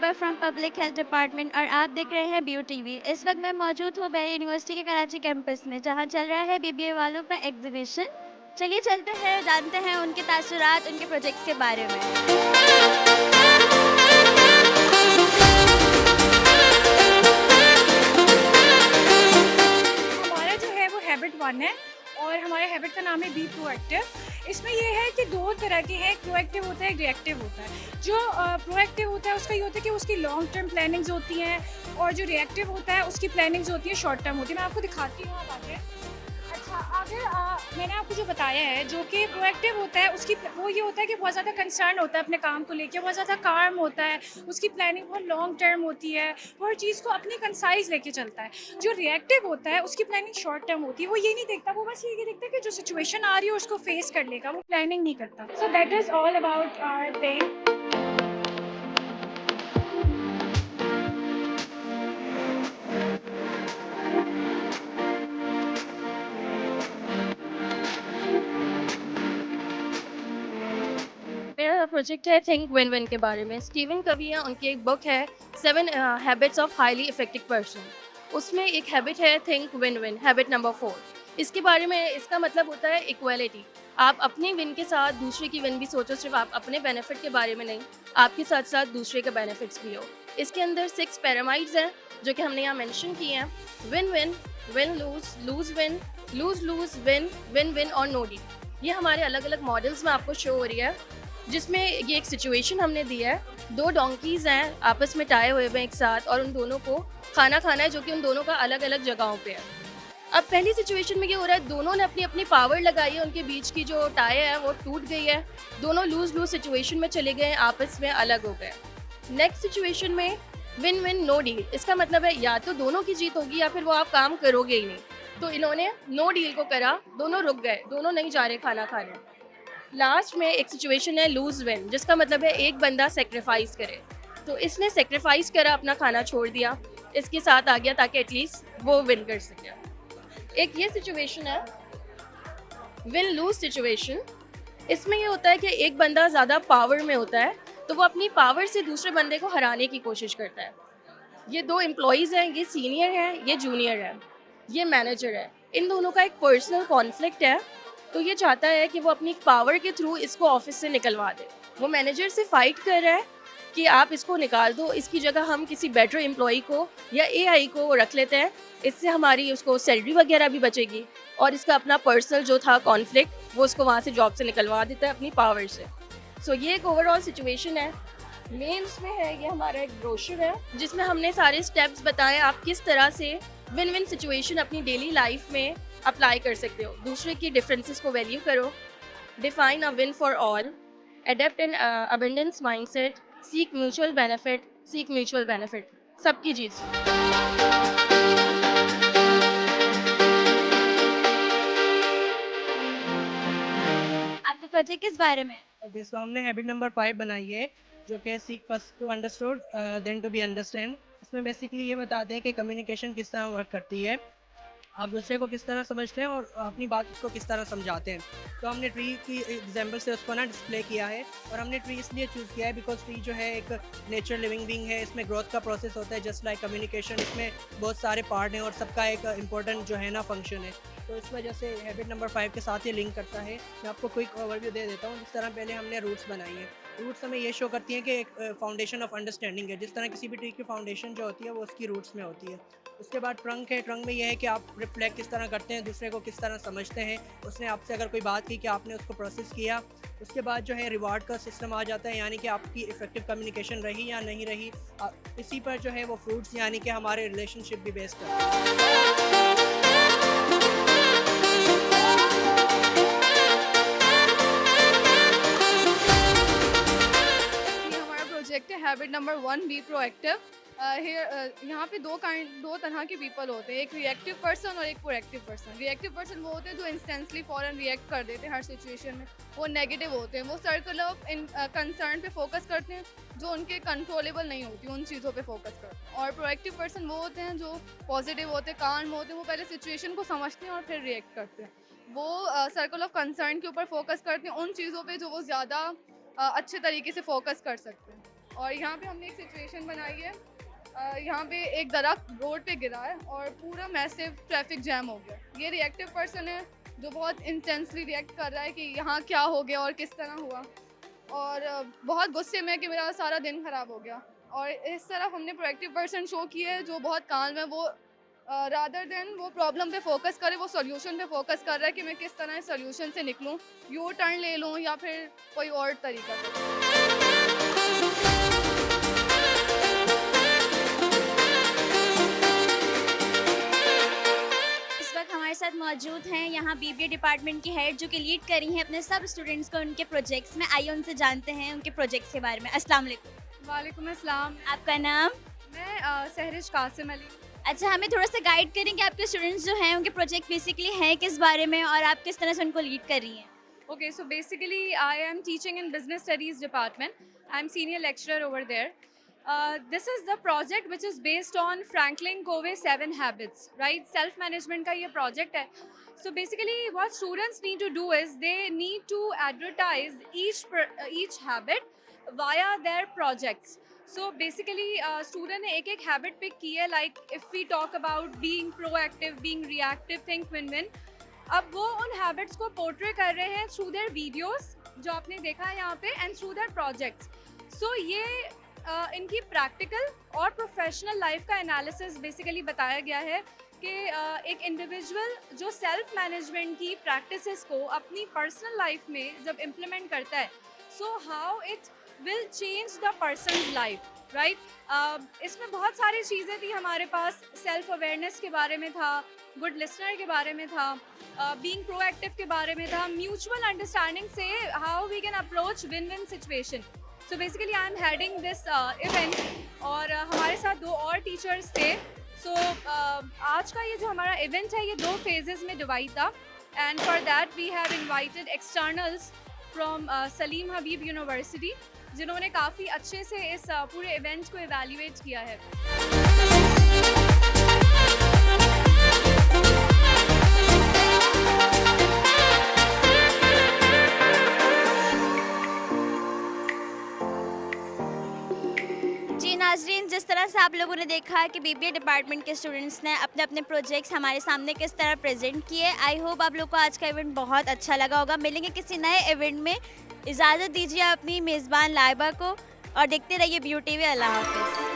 YouTuber from public health department और आप देख रहे हैं ब्यू टीवी। इस वक्त मैं मौजूद हूँ बे यूनिवर्सिटी के कराची कैंपस में, जहाँ चल रहा है बीबीए वालों का एग्जीबिशन। चलिए चलते हैं, जानते हैं उनके तासुरात, उनके प्रोजेक्ट्स के बारे में। हमारा जो है वो हैबिट 1 है और हमारे हैबिट का नाम है बी प्रोएक्टिव। इसमें ये है कि दो तरह के हैं, एक प्रोएक्टिव होता है, एक रिएक्टिव होता है। जो प्रोएक्टिव होता है उसका ये होता है कि उसकी लॉन्ग टर्म प्लानिंग्स होती हैं और जो रिएक्टिव होता है उसकी प्लानिंग्स होती है शॉर्ट टर्म होती है। मैं आपको दिखाती हूँ आप आगे। अच्छा, अगर मैंने आपको जो बताया है जो कि प्रोएक्टिव होता है उसकी वो ये होता है कि बहुत ज़्यादा कंसर्न होता है अपने काम को लेके, बहुत ज़्यादा काम होता है, उसकी प्लानिंग बहुत लॉन्ग टर्म होती है, वो हर चीज़ को अपनी कंसाइज लेके चलता है। जो रिएक्टिव होता है उसकी प्लानिंग शॉर्ट टर्म होती है, वो ये नहीं देखता, वो बस ये देखता है कि जो सिचुएशन आ रही है उसको फेस कर लेगा, वो प्लानिंग नहीं करता। So that is all about our thing. मेरा प्रोजेक्ट है थिंक विन विन के बारे में। स्टीवन कवी है, उनकी एक बुक है 7 habits of highly effective person. उसमें एक हैबिट है think win win, habit number 4। इसके बारे में इसका मतलब होता है इक्वालिटी। आप अपनी विन के साथ दूसरे की विन भी सोचो, सिर्फ आप अपने बेनिफिट के बारे में नहीं, आपके साथ साथ दूसरे के बेनिफिट्स भी हो। इसके अंदर 6 पैरामाइड्स हैं जो कि हमने यहाँ मेंशन किए हैं। Win win, win lose, lose win, lose lose, win win win और नो डील। ये हमारे अलग अलग मॉडल्स में आपको शो हो रही है, जिसमें ये एक सिचुएशन हमने दी है। 2 डोंकीज हैं आपस में टाए हुए हैं एक साथ, और उन दोनों को खाना खाना है जो कि उन दोनों का अलग अलग जगहों पे है। अब पहली सिचुएशन में ये हो रहा है, दोनों ने अपनी अपनी पावर लगाई है, उनके बीच की जो टाई है वो टूट गई है, दोनों लूज लूज सिचुएशन में चले गए, आपस में अलग हो गए। नेक्स्ट सिचुएशन में विन विन नो डील। इसका मतलब है या तो दोनों की जीत होगी या फिर वो आप काम करोगे ही नहीं। तो इन्होंने नो डील को करा, दोनों रुक गए, दोनों नहीं जा रहे खाना खाने। लास्ट में एक सिचुएशन है लूज विन, जिसका मतलब है एक बंदा सेक्रीफाइस करे। तो इसने सेक्रीफाइस करा, अपना खाना छोड़ दिया, इसके साथ आ गया ताकि एटलीस्ट वो विन कर सके। एक ये सिचुएशन है विन लूज सिचुएशन। इसमें ये होता है कि एक बंदा ज़्यादा पावर में होता है तो वो अपनी पावर से दूसरे बंदे को हराने की कोशिश करता है। ये 2 एम्प्लॉयज़ हैं, ये सीनियर है, ये जूनियर है, ये मैनेजर है। इन दोनों का एक पर्सनल कॉन्फ्लिक्ट है, तो ये चाहता है कि वो अपनी पावर के थ्रू इसको ऑफिस से निकलवा दे। वो मैनेजर से फाइट कर रहा है कि आप इसको निकाल दो, इसकी जगह हम किसी बेटर एम्प्लॉई को या एआई को रख लेते हैं, इससे हमारी उसको सैलरी वगैरह भी बचेगी, और इसका अपना पर्सनल जो था कॉन्फ्लिक्ट वो उसको वहाँ से जॉब से निकलवा देता है अपनी पावर से। सो ये एक ओवरऑल सिचुएशन है। मेन उसमें है, ये हमारा एक ब्रोशर है जिसमें हमने सारे स्टेप्स बताए आप किस तरह से विन विन सिचुएशन अपनी डेली लाइफ में अप्लाई कर सकते हो। दूसरे की डिफरेंसेस को वैल्यू करो, define a win for all, adapt N abundance mindset, seek mutual benefit, seek mutual benefit, सबकी चीज़। आपका प्रोजेक्ट किस बारे में? ओके, सो हमने हैबिट नंबर 5 बनाई है जो कि seek first to understood then to be understand. इसमें बेसिकली ये बताते हैं कि कम्युनिकेशन किस तरह वर्क करती है, आप दूसरे को किस तरह समझते हैं और अपनी बात उसको किस तरह समझाते हैं। तो हमने ट्री की एग्जांपल से उसको ना डिस्प्ले किया है, और हमने ट्री इसलिए चूज़ किया है बिकॉज ट्री जो है एक नेचर लिविंग बीइंग है, इसमें ग्रोथ का प्रोसेस होता है जस्ट लाइक कम्युनिकेशन। इसमें बहुत सारे पार्ट हैं और सबका एक इम्पोर्टेंट जो है ना फंक्शन है। तो इस वजह से हैबिट नंबर 5 के साथ ये लिंक करता है। मैं आपको क्विक ओवरव्यू दे देता हूँ। जिस तरह पहले हमने रूट्स बनाई है, रूट्स हमें ये शो करती हैं कि एक फाउंडेशन ऑफ अंडरस्टैंडिंग है। जिस तरह किसी भी ट्री की फाउंडेशन जो होती है वो उसकी रूट्स में होती है। उसके बाद ट्रंक है, ट्रंक में यह है कि आप रिफ्लेक्ट किस तरह करते हैं, दूसरे को किस तरह समझते हैं, उसने आपसे अगर कोई बात की कि आपने उसको प्रोसेस किया। उसके बाद जो है रिवार्ड का सिस्टम आ जाता है, यानी कि आपकी इफेक्टिव कम्युनिकेशन रही या नहीं रही। इसी पर जो है वो फ्रूट्स यानी कि हमारे रिलेशनशिप भी बेस्ड करते हैं। ये हमारा प्रोजेक्ट है हैबिट नंबर 1 बी प्रोएक्टिव। यहाँ पे दो तरह के पीपल होते हैं, एक रिएक्टिव पर्सन और एक प्रोएक्टिव पर्सन। रिएक्टिव पर्सन वो होते हैं जो इंस्टेंटली फॉरन रिएक्ट कर देते हैं हर सिचुएशन में, वो नेगेटिव होते हैं, वो सर्कल ऑफ कंसर्न पे फोकस करते हैं जो उनके कंट्रोलेबल नहीं होती, उन चीज़ों पे फोकस करते हैं। और प्रोएक्टिव पर्सन वो होते हैं जो पॉजिटिव होते हैं, काम होते हैं, वो पहले सिचुएशन को समझते हैं और फिर रिएक्ट करते हैं। वो सर्कल ऑफ कंसर्न के ऊपर फोकस करते हैं, उन चीज़ों पे जो वो ज़्यादा अच्छे तरीके से फोकस कर सकते हैं। और यहाँ पे हमने एक सिचुएशन बनाई है, यहाँ पे एक दरख्त रोड पे गिरा है और पूरा मैसिव ट्रैफिक जैम हो गया। ये रिएक्टिव पर्सन है जो बहुत इंटेंसली रिएक्ट कर रहा है कि यहाँ क्या हो गया और किस तरह हुआ, और बहुत गुस्से में कि मेरा सारा दिन ख़राब हो गया। और इस तरफ हमने प्रोएक्टिव पर्सन शो किया है जो बहुत काम है, वो रादर देन वो प्रॉब्लम पे फोकस करे, वो सॉल्यूशन पे फोकस कर रहा है कि मैं किस तरह इस सॉल्यूशन से निकलूँ, यू टर्न ले लूँ या फिर कोई और तरीका से। इस वक्त हमारे साथ मौजूद हैं यहाँ बीबीए डिपार्टमेंट की हेड जो कि लीड कर रही हैं अपने सब स्टूडेंट्स को उनके प्रोजेक्ट्स में। आइए उनसे जानते हैं उनके प्रोजेक्ट्स के बारे में। अस्सलाम वालेकुम। वालेकुम अस्सलाम। आपका नाम? मैं सहरिश कासिम अली। अच्छा, हमें थोड़ा सा गाइड करें कि आपके स्टूडेंट्स जो हैं उनके प्रोजेक्ट बेसिकली हैं किस बारे में और आप किस तरह से उनको लीड कर रही हैं? Okay, so basically I am teaching in business studies department. I'm senior lecturer over there. This is the project which is based on Franklin Covey 7 habits, right? Self management का ये project है. So basically what students need to do is they need to advertise each habit via their projects. So basically student ने एक एक habit pick की है, like if we talk about being proactive, being reactive, think win-win. अब वो उन habits को portray कर रहे हैं थ्रू देयर वीडियोस जो आपने देखा है यहाँ पे एंड थ्रू देयर प्रोजेक्ट्स। सो ये इनकी प्रैक्टिकल और प्रोफेशनल लाइफ का एनालिसिस बेसिकली बताया गया है कि एक इंडिविजुअल जो सेल्फ मैनेजमेंट की प्रैक्टिसेस को अपनी पर्सनल लाइफ में जब इम्प्लीमेंट करता है, so how it will change the person's life, right? इसमें बहुत सारी चीज़ें थी हमारे पास। सेल्फ अवेयरनेस के बारे में था, गुड लिसनर के बारे में था, बीइंग प्रोएक्टिव के बारे में था, म्यूचुअल अंडरस्टैंडिंग से how we can approach win win situation. So basically I am heading this event और हमारे साथ 2 और टीचर्स थे। सो आज का ये जो हमारा इवेंट है ये 2 फेजेस में डिवाइड था and for that we have invited externals from Salim Habib University जिन्होंने काफ़ी अच्छे से इस पूरे इवेंट को इवैल्यूएट किया है। जी नाजरीन, जिस तरह से आप लोगों ने देखा कि बीबीए डिपार्टमेंट के स्टूडेंट्स ने अपने अपने प्रोजेक्ट्स हमारे सामने किस तरह प्रेजेंट किए। आई होप आप लोग को आज का इवेंट बहुत अच्छा लगा होगा। मिलेंगे किसी नए इवेंट में। इजाज़त दीजिए अपनी मेज़बान लाइबा को और देखते रहिए BU TV। अल्लाह हाफिज़।